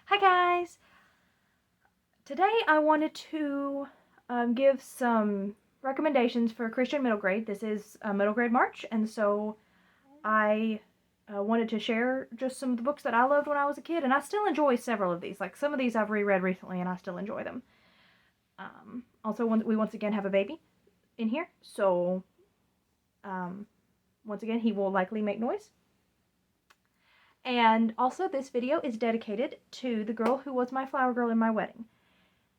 Hi guys! Today I wanted to give some recommendations for Christian middle grade. This is a middle grade March, and so I wanted to share just some of the books that I loved when I was a kid, and I still enjoy several of these. Like some of these I've reread recently and I still enjoy them. Also, we once again have a baby in here, so once again he will likely make noise. And also this video is dedicated to the girl who was my flower girl in my wedding.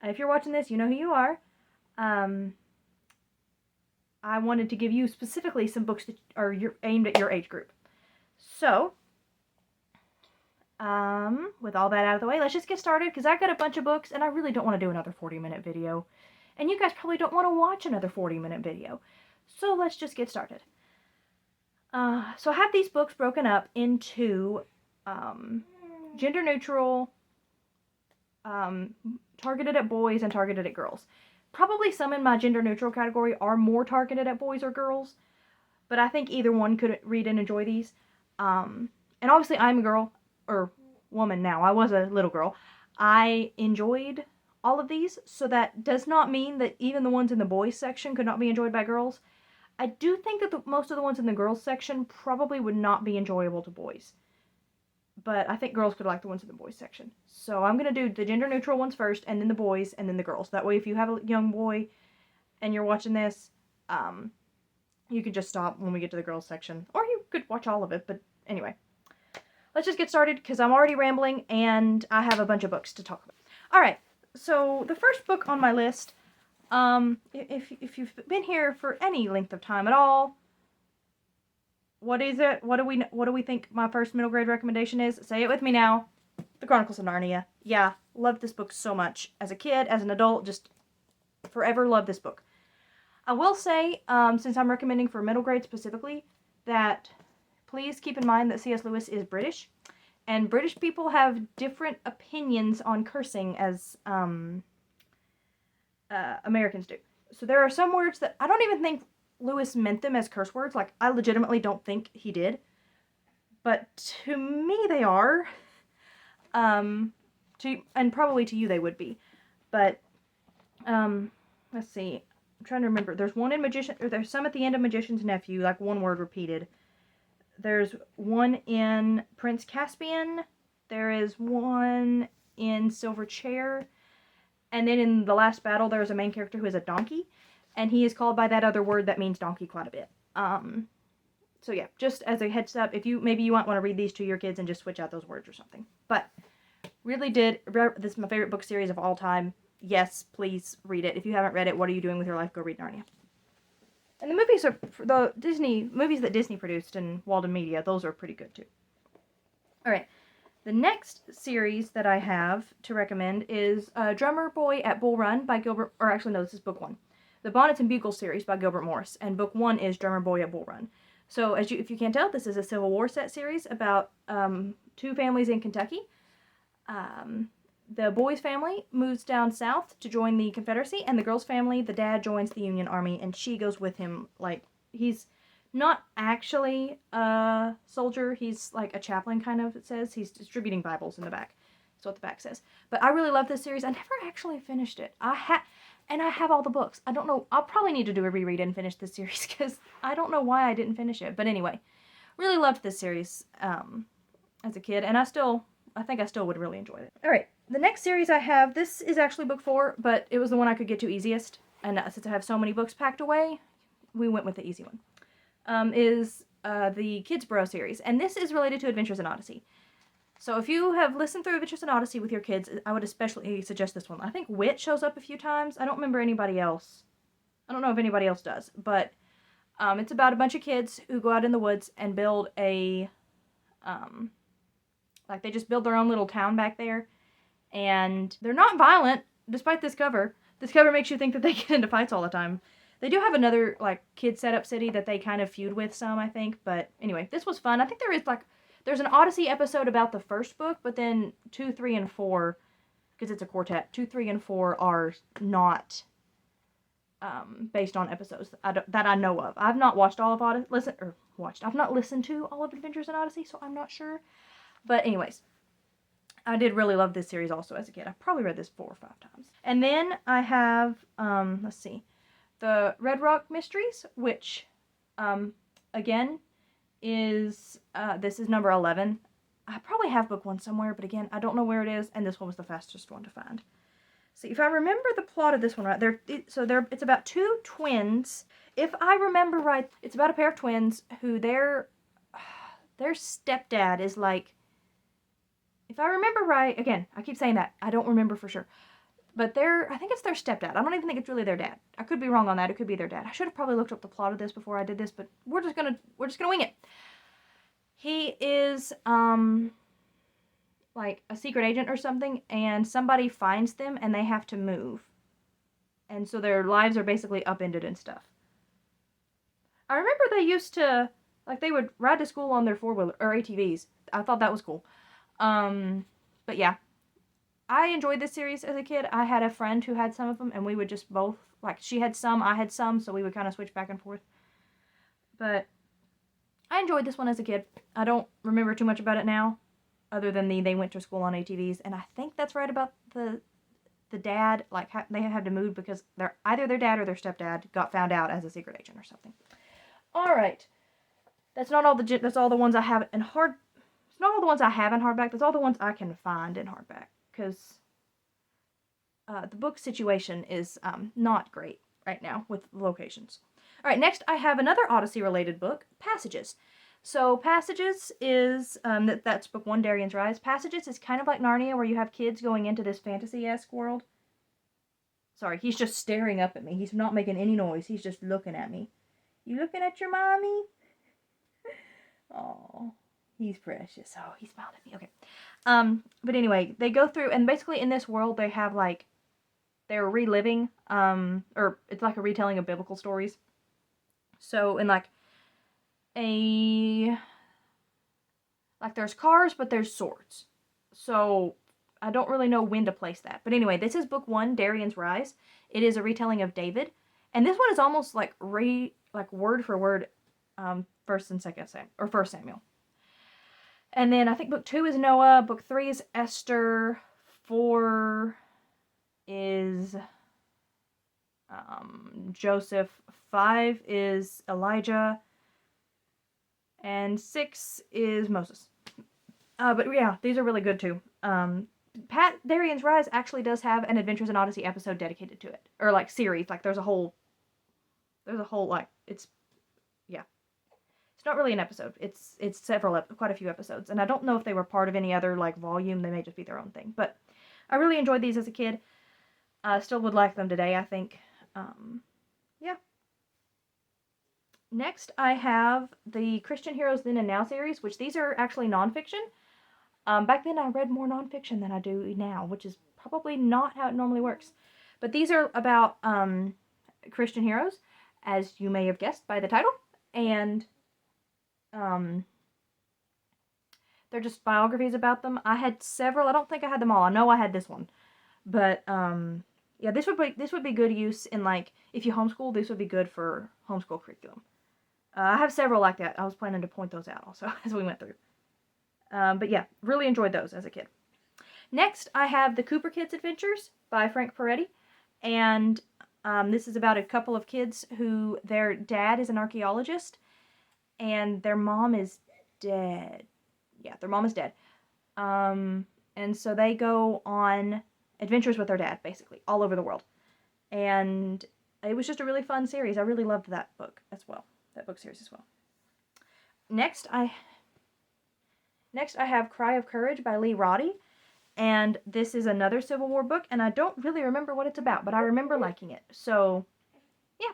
If you're watching this, you know who you are. I wanted to give you specifically some books that are aimed at your age group. So, with all that out of the way, let's just get started, because I got a bunch of books, and I really don't want to do another 40-minute video. And you guys probably don't want to watch another 40-minute video. So let's just get started. So I have these books broken up into gender-neutral, targeted at boys and targeted at girls. Probably some in my gender-neutral category are more targeted at boys or girls, but I think either one could read and enjoy these. And obviously I'm a girl, or woman now. I was a little girl. I enjoyed all of these, so that does not mean that even the ones in the boys section could not be enjoyed by girls. I do think that most of the ones in the girls section probably would not be enjoyable to boys. But I think girls could like the ones in the boys section. So I'm going to do the gender neutral ones first, and then the boys, and then the girls. That way if you have a young boy and you're watching this, you can just stop when we get to the girls section. Or you could watch all of it, but anyway. Let's just get started, because I'm already rambling, and I have a bunch of books to talk about. Alright, so the first book on my list, if you've been here for any length of time at all, what is it? What do we think my first middle grade recommendation is? Say it with me now. The Chronicles of Narnia. Yeah, loved this book so much. As a kid, as an adult, just forever loved this book. I will say, since I'm recommending for middle grade specifically, that please keep in mind that C.S. Lewis is British, and British people have different opinions on cursing as Americans do. So there are some words that I don't even think Lewis meant them as curse words. Like, I legitimately don't think he did. But to me, they are. And probably to you they would be. But, let's see. I'm trying to remember. There's one in there's some at the end of Magician's Nephew, like one word repeated. There's one in Prince Caspian. There is one in Silver Chair. And then in the last battle, there's a main character who is a donkey. And he is called by that other word that means donkey quite a bit. So yeah, just as a heads up, maybe you might want to read these to your kids and just switch out those words or something. But really this is my favorite book series of all time. Yes, please read it. If you haven't read it, what are you doing with your life? Go read Narnia. And the movies are movies that Disney produced and Walden Media. Those are pretty good too. All right. The next series that I have to recommend is Drummer Boy at Bull Run by Gilbert, or actually no, this is book 1. The Bonnets and Bugles series by Gilbert Morris, and book 1 is Drummer Boy at Bull Run. So if you can't tell, this is a Civil War set series about 2 families in Kentucky. The boys' family moves down south to join the Confederacy, and the girls' family, the dad joins the Union Army, and she goes with him. Like, he's not actually a soldier, he's like a chaplain, kind of, it says. He's distributing Bibles in the back. That's what the back says. But I really love this series. I never actually finished it. And I have all the books. I don't know. I'll probably need to do a reread and finish this series, because I don't know why I didn't finish it. But anyway, really loved this series as a kid, and I think I still would really enjoy it. Alright, the next series I have, this is actually book 4, but it was the one I could get to easiest. And since I have so many books packed away, we went with the easy one. Is the Kidsboro series, and this is related to Adventures in Odyssey. So if you have listened through Adventures in Odyssey with your kids, I would especially suggest this one. I think Wit shows up a few times. I don't remember anybody else. I don't know if anybody else does, but it's about a bunch of kids who go out in the woods and build they just build their own little town back there, and they're not violent, despite this cover. This cover makes you think that they get into fights all the time. They do have another, kid setup city that they kind of feud with some, I think, but anyway, this was fun. I think there's an Odyssey episode about the first book, but then 2, 3, and 4, because it's a quartet, 2, 3, and 4 are not based on episodes that I know of. I've not watched all of I've not listened to all of Adventures in Odyssey, so I'm not sure. But anyways, I did really love this series also as a kid. I probably read this 4 or 5 times. And then I have, let's see, the Red Rock Mysteries, which, again, is, this is number 11. I probably have book 1 somewhere, but again, I don't know where it is, and this one was the fastest one to find. See, if I remember the plot of this one right, it's about 2 twins. If I remember right, it's about a pair of twins who their stepdad is like, if I remember right, again, I keep saying that, I don't remember for sure, but I think it's their stepdad. I don't even think it's really their dad. I could be wrong on that. It could be their dad. I should have probably looked up the plot of this before I did this, but we're just gonna wing it. He is, like a secret agent or something, and somebody finds them and they have to move. And so their lives are basically upended and stuff. I remember they used to, like, they would ride to school on their 4-wheeler, or ATVs. I thought that was cool. But yeah. I enjoyed this series as a kid. I had a friend who had some of them, and we would just both, like, she had some, I had some, so we would kind of switch back and forth. But I enjoyed this one as a kid. I don't remember too much about it now, other than they went to school on ATVs, and I think that's right about the dad, like, they had to move because either their dad or their stepdad got found out as a secret agent or something. Alright. That's all the ones I have in hard... It's not all the ones I have in hardback, that's all the ones I can find in hardback, because the book situation is not great right now with locations. Alright, next I have another Odyssey-related book, Passages. So Passages is, that's book 1, Darien's Rise. Passages is kind of like Narnia, where you have kids going into this fantasy-esque world. Sorry, he's just staring up at me. He's not making any noise. He's just looking at me. You looking at your mommy? Oh, he's precious. Oh, he smiled at me. Okay. But anyway, they go through, and basically in this world they have, like, they're reliving, or it's like a retelling of biblical stories. So, in, like, there's cars, but there's swords. So, I don't really know when to place that. But anyway, this is book 1, Darien's Rise. It is a retelling of David. And this one is almost like word for word, 1st and 2nd Samuel, or 1st Samuel. And then I think book 2 is Noah, book 3 is Esther, 4 is Joseph, 5 is Elijah, and 6 is Moses. But yeah, these are really good too. Darien's Rise actually does have an Adventures in Odyssey episode dedicated to it. Or, like, series. Like, there's a whole, like, it's not really an episode. It's quite a few episodes. And I don't know if they were part of any other, like, volume. They may just be their own thing. But I really enjoyed these as a kid. I still would like them today, I think. Yeah. Next, I have the Christian Heroes Then and Now series, which these are actually nonfiction. Back then, I read more nonfiction than I do now, which is probably not how it normally works. But these are about Christian heroes, as you may have guessed by the title. And they're just biographies about them. I had several. I don't think I had them all. I know I had this one. But, yeah, this would be good use in, like, if you homeschool, this would be good for homeschool curriculum. I have several like that. I was planning to point those out also as we went through. But yeah, really enjoyed those as a kid. Next, I have The Cooper Kids Adventures by Frank Peretti. And this is about a couple of kids who their dad is an archaeologist and their mom is dead. Yeah, their mom is dead. And so they go on adventures with their dad, basically, all over the world. And it was just a really fun series. I really loved that book as well. That book series as well. Next, I have Cry of Courage by Lee Roddy. And this is another Civil War book, and I don't really remember what it's about, but I remember liking it. So, yeah.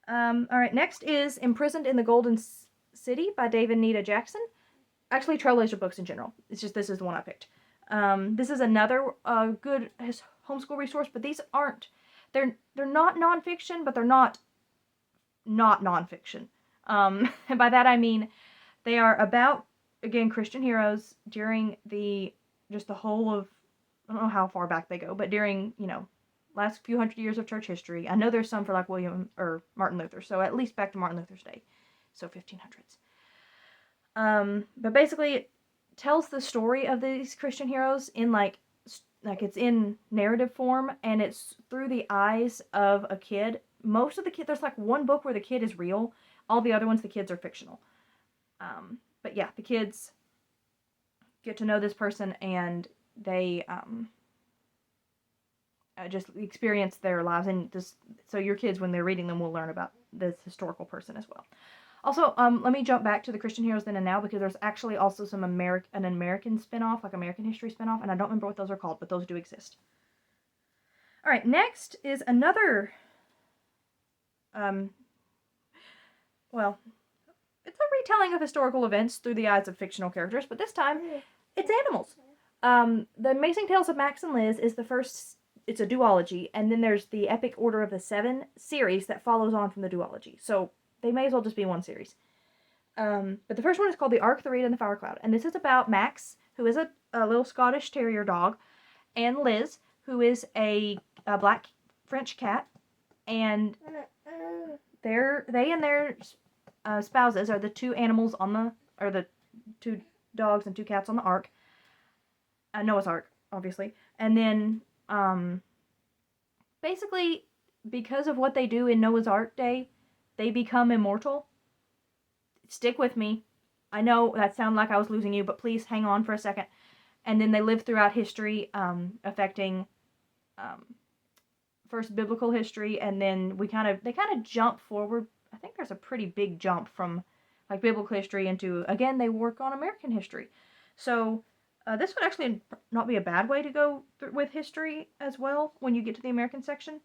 Alright, next is Imprisoned in the Golden City by David Nita Jackson. Actually, Trailblazer books in general. It's just this is the one I picked. This is another good homeschool resource, but these aren't, they're not nonfiction, but they're not nonfiction. And by that I mean they are about, again, Christian heroes during the whole of, I don't know how far back they go, but during, last few hundred years of church history. I know there's some for, like, Martin Luther, so at least back to Martin Luther's day. So 1500s. But basically, tells the story of these Christian heroes in like it's in narrative form, and it's through the eyes of a kid. Most of the kids, there's like one book where the kid is real. All the other ones, the kids are fictional. But yeah, the kids get to know this person, and they just experience their lives. And just so your kids, when they're reading them, will learn about this historical person as well. Also, let me jump back to the Christian Heroes Then and Now, because there's actually also some an American spin-off, like American history spin-off, and I don't remember what those are called, but those do exist. All right, next is another, well, it's a retelling of historical events through the eyes of fictional characters, but this time it's animals. The Amazing Tales of Max and Liz is the first, it's a duology, and then there's the Epic Order of the Seven series that follows on from the duology. So they may as well just be one series. But the first one is called The Ark, the Reed, and the Fire Cloud. And this is about Max, who is a little Scottish Terrier dog, and Liz, who is a black French cat. And they and their spouses are the two animals the two dogs and two cats on the Ark. Noah's Ark, obviously. And then, basically, because of what they do in Noah's Ark Day, they become immortal. Stick with me. I know that sounded like I was losing you, but please hang on for a second. And then they live throughout history, affecting first biblical history, and then they kind of jump forward. I think there's a pretty big jump from like biblical history into, again, they work on American history. So this would actually not be a bad way to go with history as well when you get to the American section.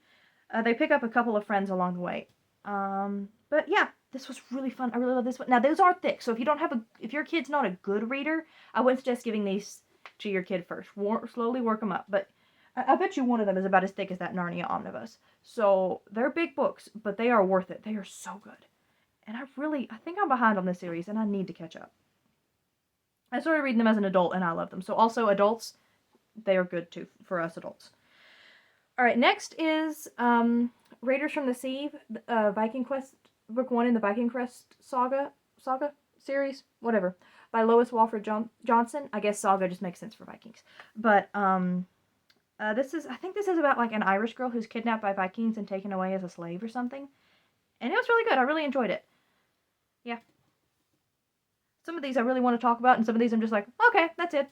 They pick up a couple of friends along the way. But yeah, this was really fun. I really love this one. Now, those are thick, so if your kid's not a good reader, I wouldn't suggest giving these to your kid first. Slowly work them up, but I bet you one of them is about as thick as that Narnia omnibus. So they're big books, but they are worth it. They are so good. And I think I'm behind on this series, and I need to catch up. I started reading them as an adult, and I love them. So also adults, they are good too for us adults. All right, next is Raiders from the Sea, Viking Quest, book 1 in the Viking Quest saga series, whatever, by Lois Walford Johnson. I guess saga just makes sense for Vikings. But I think this is about like an Irish girl who's kidnapped by Vikings and taken away as a slave or something. And it was really good. I really enjoyed it. Yeah. Some of these I really want to talk about, and some of these I'm just like, okay, that's it.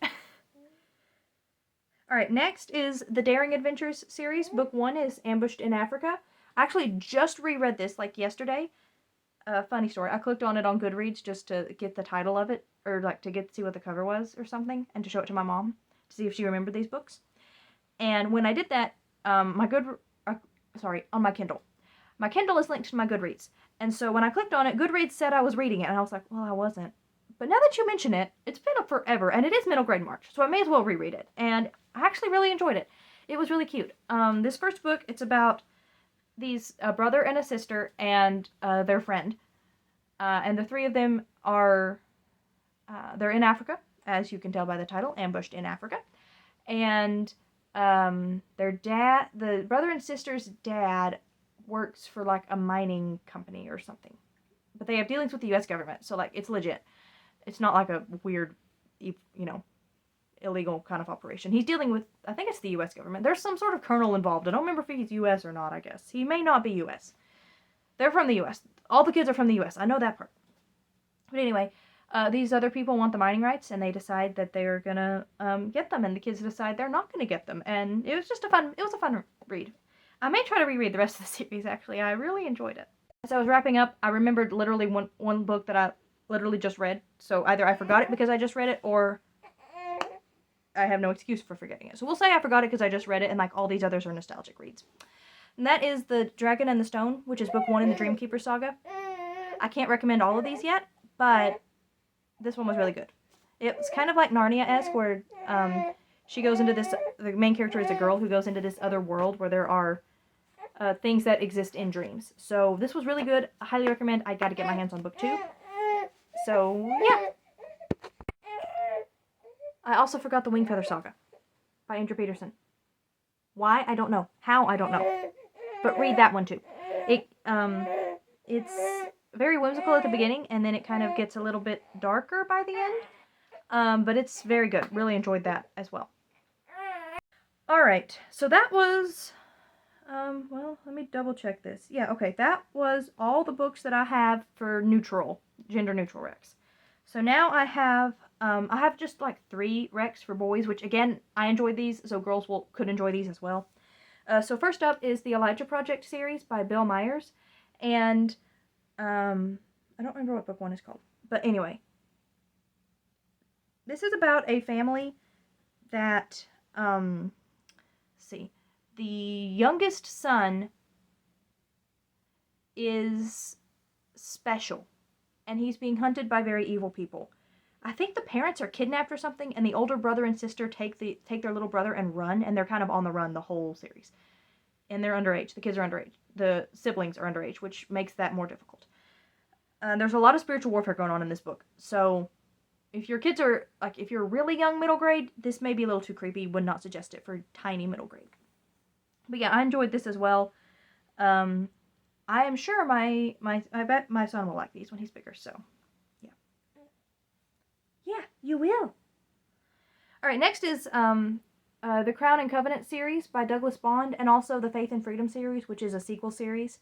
Alright, next is the Daring Adventures series. Book 1 is Ambushed in Africa. I actually just reread this like yesterday. Funny story. I clicked on it on Goodreads just to get the title of it, or like to see what the cover was or something, and to show it to my mom to see if she remembered these books. And when I did that, on my Kindle. My Kindle is linked to my Goodreads. And so when I clicked on it, Goodreads said I was reading it, and I was like, well, I wasn't. But now that you mention it, it's been up forever, and it is middle grade March, so I may as well reread it. And I actually really enjoyed it. It was really cute. This first book, it's about a brother and a sister and their friend. And the three of them are, they're in Africa, as you can tell by the title, Ambushed in Africa. And the brother and sister's dad works for like a mining company or something. But they have dealings with the U.S. government, so like it's legit. It's not like a weird, illegal kind of operation. He's dealing with, I think it's the U.S. government. There's some sort of colonel involved. I don't remember if he's U.S. or not, I guess. He may not be U.S. They're from the U.S. All the kids are from the U.S. I know that part. But anyway, these other people want the mining rights, and they decide that they're gonna get them, and the kids decide they're not gonna get them. And it was just a fun read. I may try to reread the rest of the series, actually. I really enjoyed it. As I was wrapping up, I remembered literally one book that I literally just read. So either I forgot it because I just read it, or I have no excuse for forgetting it. So we'll say I forgot it because I just read it, and like all these others are nostalgic reads. And that is The Dragon and the Stone, which is book 1 in the Dreamkeeper saga. I can't recommend all of these yet, but this one was really good. It's kind of like Narnia-esque, where she goes into this, the main character is a girl who goes into this other world where there are things that exist in dreams. So this was really good. I highly recommend. I got to get my hands on book 2. So, yeah. I also forgot the Wingfeather saga by Andrew Peterson. Why? I don't know. How? I don't know. But read that one too. It's very whimsical at the beginning, and then it kind of gets a little bit darker by the But it's very good. Really enjoyed that as well. Alright, so that was, well, let me double check this. Yeah, okay, that was all the books that I have for neutral, gender neutral recs. So now I have just like 3 recs for boys, which again, I enjoyed these, so girls could enjoy these as well. So first up is the Elijah Project series by Bill Myers, and, I don't remember what book 1 is called, but anyway. This is about a family that, let's see, the youngest son is special, and he's being hunted by very evil people. I think the parents are kidnapped or something, and the older brother and sister take their little brother and run, and they're kind of on the run the whole series. And they're underage. The kids are underage. The siblings are underage, which makes that more difficult. There's a lot of spiritual warfare going on in this book, so if your kids are, like, if you're really young middle grade, this may be a little too creepy. Would not suggest it for tiny middle grade. But yeah, I enjoyed this as well. I am sure I bet my son will like these when he's bigger, so yeah. Yeah, you will. Alright, next is the Crown and Covenant series by Douglas Bond, and also the Faith and Freedom series, which is a sequel series.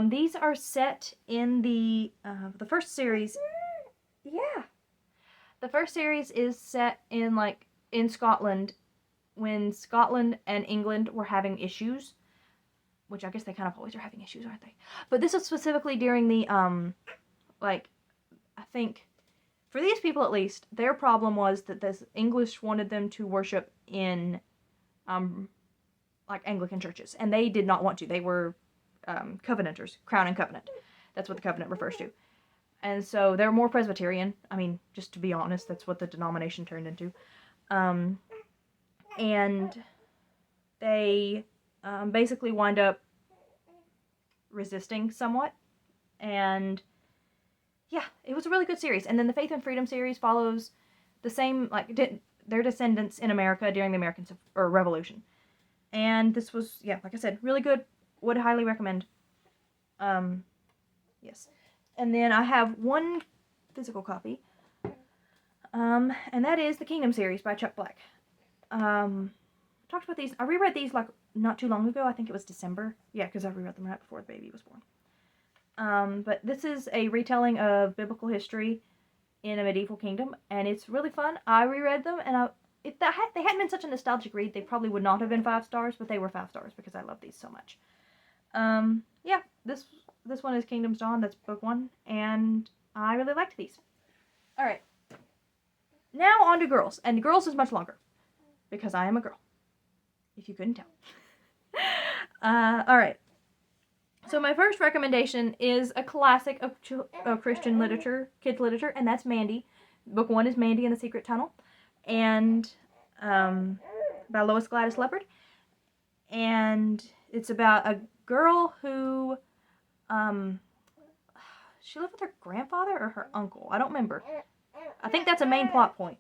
These are set in the first series. Yeah. The first series is set in Scotland, when Scotland and England were having issues, which I guess they kind of always are having issues, aren't they? But this is specifically during the, I think, for these people at least, their problem was that the English wanted them to worship in, Anglican churches, and they did not want to. They were, Covenanters, Crown and Covenant. That's what the Covenant refers to. And so they're more Presbyterian. I mean, just to be honest, that's what the denomination turned into. And they basically wind up resisting somewhat. And yeah, it was a really good series. And then the Faith and Freedom series follows the same, their descendants in America during the American Revolution. And this was, yeah, like I said, really good. Would highly recommend. Yes. And then I have one physical copy, and that is the Kingdom series by Chuck Black. Talked about these. I reread these not too long ago. I think it was December. Yeah, because I reread them right before the baby was born. But this is a retelling of biblical history in a medieval kingdom, and it's really fun. I reread them, and if they hadn't been such a nostalgic read, they probably would not have been 5 stars, but they were 5 stars because I love these so much. Yeah, this one is Kingdom's Dawn. That's book 1, and I really liked these. Alright. Now on to girls. And girls is much longer, because I am a girl, if you couldn't tell. Alright. So my first recommendation is a classic of Christian literature, kids literature, and that's Mandie. Book 1 is Mandie and the Secret Tunnel, and by Lois Gladys Leopard. And it's about a girl who she lived with her grandfather or her uncle. I don't remember. I think that's a main plot point.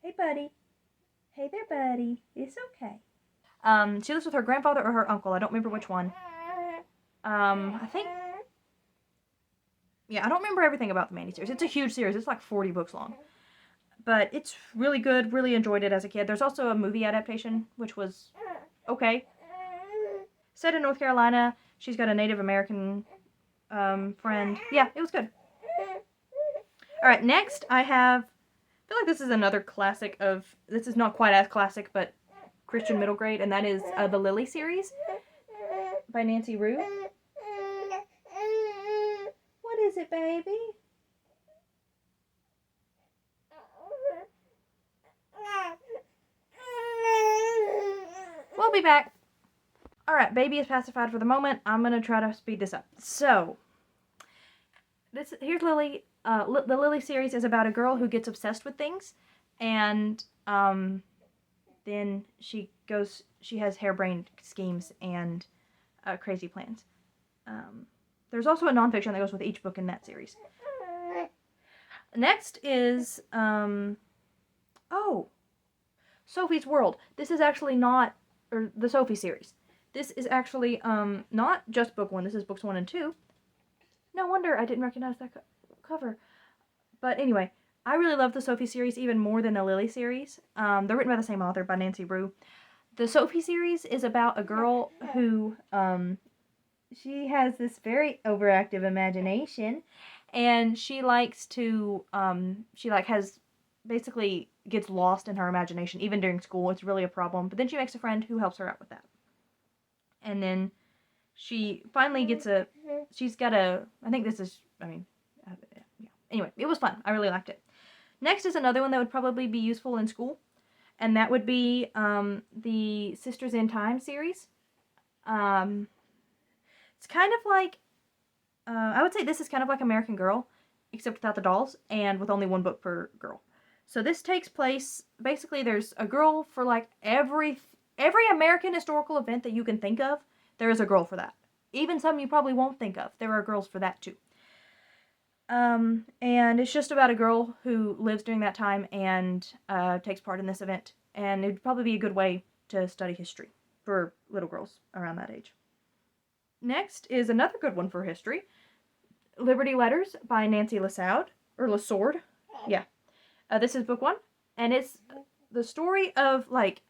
Hey, buddy. Hey there, buddy. It's okay. She lives with her grandfather or her uncle. I don't remember which one. I think... Yeah, I don't remember everything about the Mandie series. It's a huge series. It's like 40 books long. But it's really good. Really enjoyed it as a kid. There's also a movie adaptation, which was okay. Set in North Carolina. She's got a Native American friend. Yeah, it was good. Alright, next I feel like this is another classic this is not quite as classic, but Christian middle grade, and that is the Lily series by Nancy Rue. What is it, baby? We'll be back. Alright, baby is pacified for the moment. I'm going to try to speed this up. So, here's Lily. The Lily series is about a girl who gets obsessed with things, and then she has harebrained schemes and crazy plans. There's also a nonfiction that goes with each book in that series. Next is, Sophie's World. This is actually not, or the Sophie series. This is actually not just book 1. This is books 1 and 2. No wonder I didn't recognize that cover. But anyway, I really love the Sophie series even more than the Lily series. They're written by the same author, by Nancy Rue. The Sophie series is about a girl who, she has this very overactive imagination, and she likes to, she like has, basically gets lost in her imagination, even during school. It's really a problem. But then she makes a friend who helps her out with that. And then she finally gets she's got I think this is, yeah. Anyway, it was fun. I really liked it. Next is another one that would probably be useful in school, and that would be the Sisters in Time series. It's kind of like, I would say this is kind of like American Girl, except without the dolls, and with only one book per girl. So this takes place, basically there's a girl for like every American historical event that you can think of, there is a girl for that. Even some you probably won't think of, there are girls for that too. And it's just about a girl who lives during that time and takes part in this event. And it'd probably be a good way to study history for little girls around that age. Next is another good one for history, Liberty Letters by Nancy Lesord. Yeah. This is book 1, and it's the story of, like,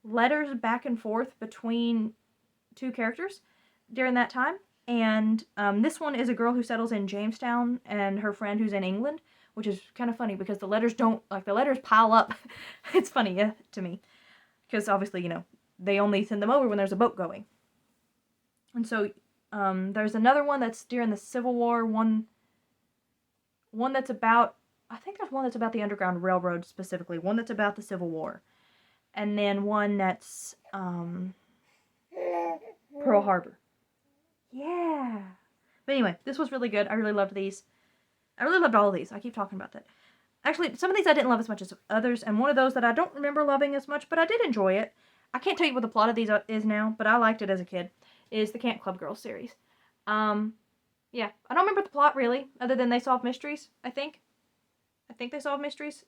letters back and forth between two characters during that time. And this one is a girl who settles in Jamestown and her friend who's in England, which is kind of funny because the letters pile up. It's funny to me because obviously, they only send them over when there's a boat going. And so there's another one that's during the Civil War, one that's about, I think there's one that's about the Underground Railroad specifically, one that's about the Civil War, and then one that's Pearl Harbor. Yeah. But anyway, this was really good. I really loved these. I really loved all of these. I keep talking about that. Actually, some of these I didn't love as much as others, and one of those that I don't remember loving as much, but I did enjoy it. I can't tell you what the plot of these is now, but I liked it as a kid, is the Camp Club Girls series. Yeah, I don't remember the plot really, other than they solve mysteries, I think. I think they solve mysteries.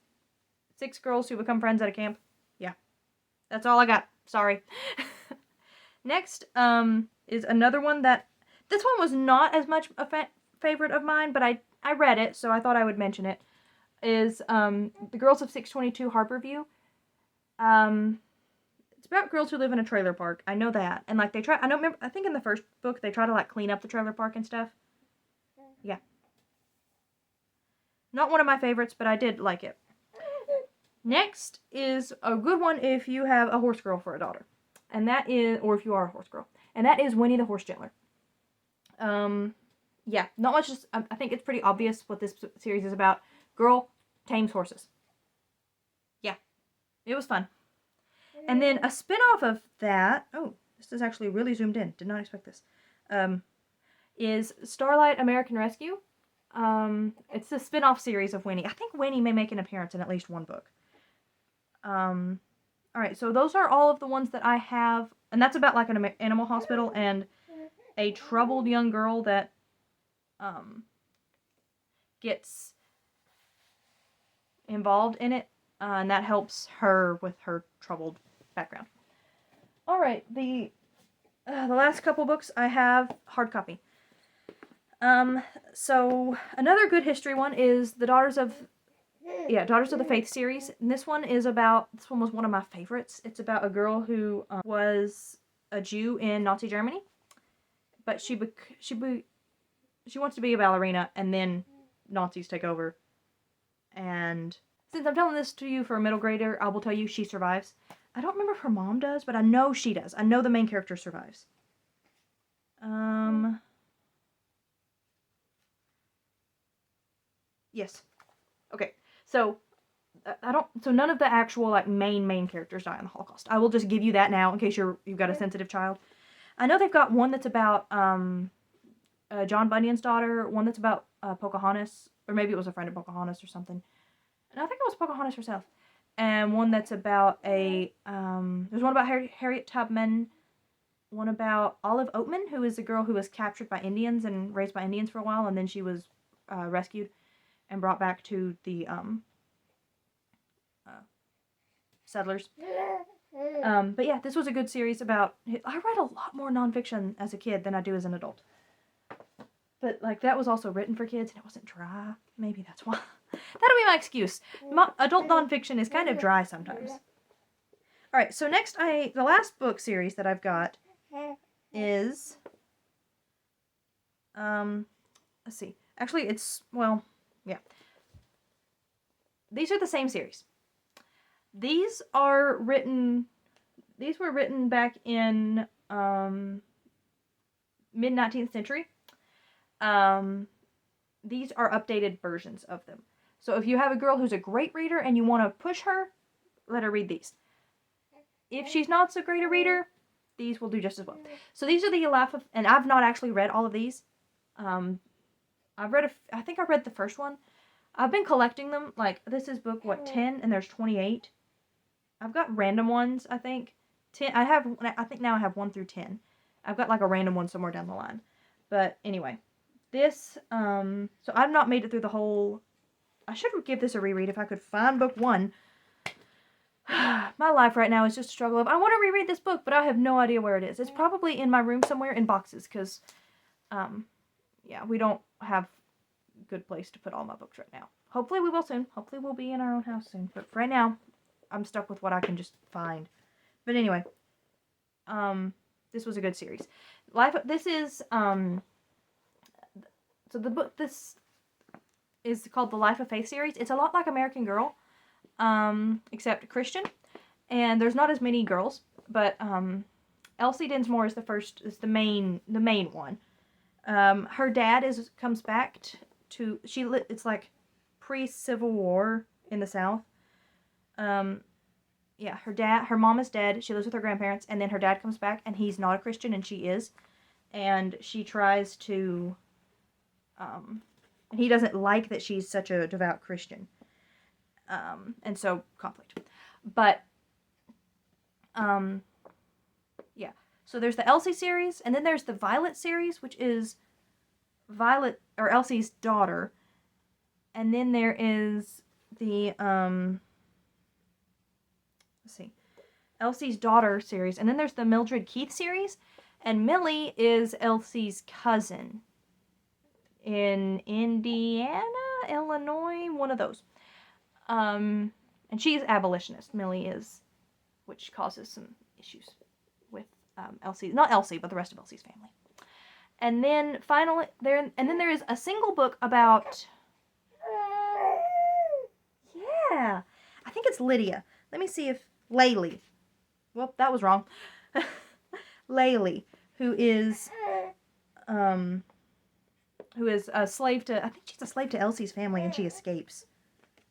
6 girls who become friends at a camp. Yeah. That's all I got. Sorry. Next, is another one that, this one was not as much a favorite of mine, but I read it, so I thought I would mention it, is, The Girls of 622 Harborview. It's about girls who live in a trailer park. I know that. And, like, I think in the first book, they try to, like, clean up the trailer park and stuff. Yeah. Not one of my favorites, but I did like it. Next is a good one if you have a horse girl for a daughter. And that is, or if you are a horse girl. And that is Winnie the Horse Gentler. Yeah, not much, just, I think it's pretty obvious what this series is about. Girl tames horses. Yeah, it was fun. And then a spin-off of that, oh, this is actually really zoomed in, did not expect this, is Starlight American Rescue. It's a spin-off series of Winnie. I think Winnie may make an appearance in at least one book. Alright, so those are all of the ones that I have, and that's about like an animal hospital and a troubled young girl that, gets involved in it, and that helps her with her troubled background. Alright, the last couple books I have hard copy. So another good history one is the Daughters of the Faith series. And this one was one of my favorites. It's about a girl who was a Jew in Nazi Germany, but she wants to be a ballerina, and then Nazis take over. And since I'm telling this to you for a middle grader, I will tell you she survives. I don't remember if her mom does, but I know she does. I know the main character survives. Yes. Okay. So none of the actual like main characters die in the Holocaust. I will just give you that now in case you've got a sensitive child. I know they've got one that's about John Bunyan's daughter, one that's about Pocahontas, or maybe it was a friend of Pocahontas or something. And I think it was Pocahontas herself. And one that's about there's one about Harriet Tubman, one about Olive Oatman, who is a girl who was captured by Indians and raised by Indians for a while, and then she was rescued and brought back to the settlers. But yeah, this was a good series about, I read a lot more nonfiction as a kid than I do as an adult. But like that was also written for kids and it wasn't dry. Maybe that's why. That'll be my excuse. Adult nonfiction is kind of dry sometimes. Alright, so next the last book series that I've got is, let's see. Actually, yeah. These are the same series. These were written back in, mid-19th century. These are updated versions of them. So if you have a girl who's a great reader and you want to push her, let her read these. If she's not so great a reader, these will do just as well. So these are the and I've not actually read all of these. I think I read the first one. I've been collecting them. Like, this is book, 10, and there's 28. I've got random ones, I think. 10, I think now I have 1 through 10. I've got, like, a random one somewhere down the line. But, anyway. This, so I've not made it through the whole... I should give this a reread if I could find book 1. My life right now is just a struggle of, I want to reread this book, but I have no idea where it is. It's probably in my room somewhere in boxes, because, yeah, we don't have a good place to put all my books right now. Hopefully we will soon. Hopefully we'll be in our own house soon. But for right now, I'm stuck with what I can just find. But anyway, this was a good series. This is, so the book, this is called the Life of Faith series. It's a lot like American Girl, except Christian, and there's not as many girls, but, Elsie Dinsmore is the main one. Her dad comes back it's like pre-Civil War in the South. Yeah, her mom is dead, she lives with her grandparents, and then her dad comes back, and he's not a Christian, and she is, and she tries to, and he doesn't like that she's such a devout Christian, and so, conflict, but, yeah, so there's the Elsie series, and then there's the Violet series, which is Elsie's daughter, and then there is the, let's see, Elsie's daughter series, and then there's the Mildred Keith series, and Millie is Elsie's cousin in Indiana, Illinois, one of those. And she's abolitionist, Millie is, which causes some issues with Elsie, not Elsie, but the rest of Elsie's family. And then finally, there is a single book about, yeah, I think it's Lydia. Let me see if, Laylee. Well, that was wrong. Laylee, who is a slave to, I think she's a slave to Elsie's family and she escapes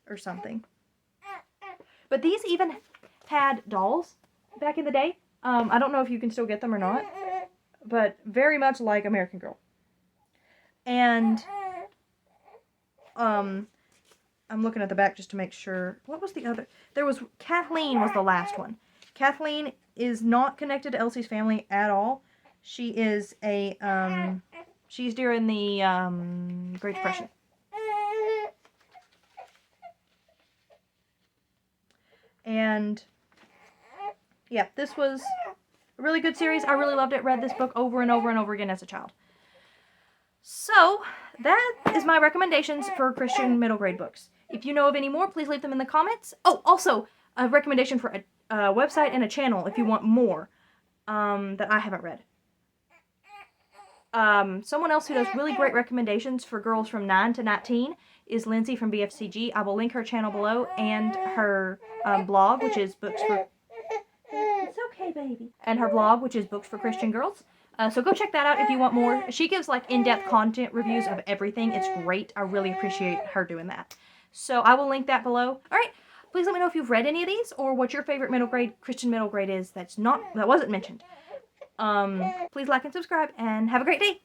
or something. But these even had dolls back in the day. I don't know if you can still get them or not, but very much like American Girl. And I'm looking at the back just to make sure. What was the other? Kathleen was the last one. Kathleen is not connected to Elsie's family at all. She is she's during the Great Depression. And yeah, this was a really good series. I really loved it. Read this book over and over and over again as a child. So that is my recommendations for Christian middle grade books. If you know of any more, please leave them in the comments. Oh, also a recommendation for a website and a channel if you want more that I haven't read. Someone else who does really great recommendations for girls from 9 to 19 is Lindsay from BFCG. I will link her channel below and her blog, which is Books for... It's okay, baby. And her blog, which is Books for Christian Girls. So go check that out if you want more. She gives like in-depth content reviews of everything. It's great. I really appreciate her doing that. So I will link that below. Alright, please let me know if you've read any of these or what your favorite middle grade, Christian middle grade is that wasn't mentioned. Please like and subscribe and have a great day.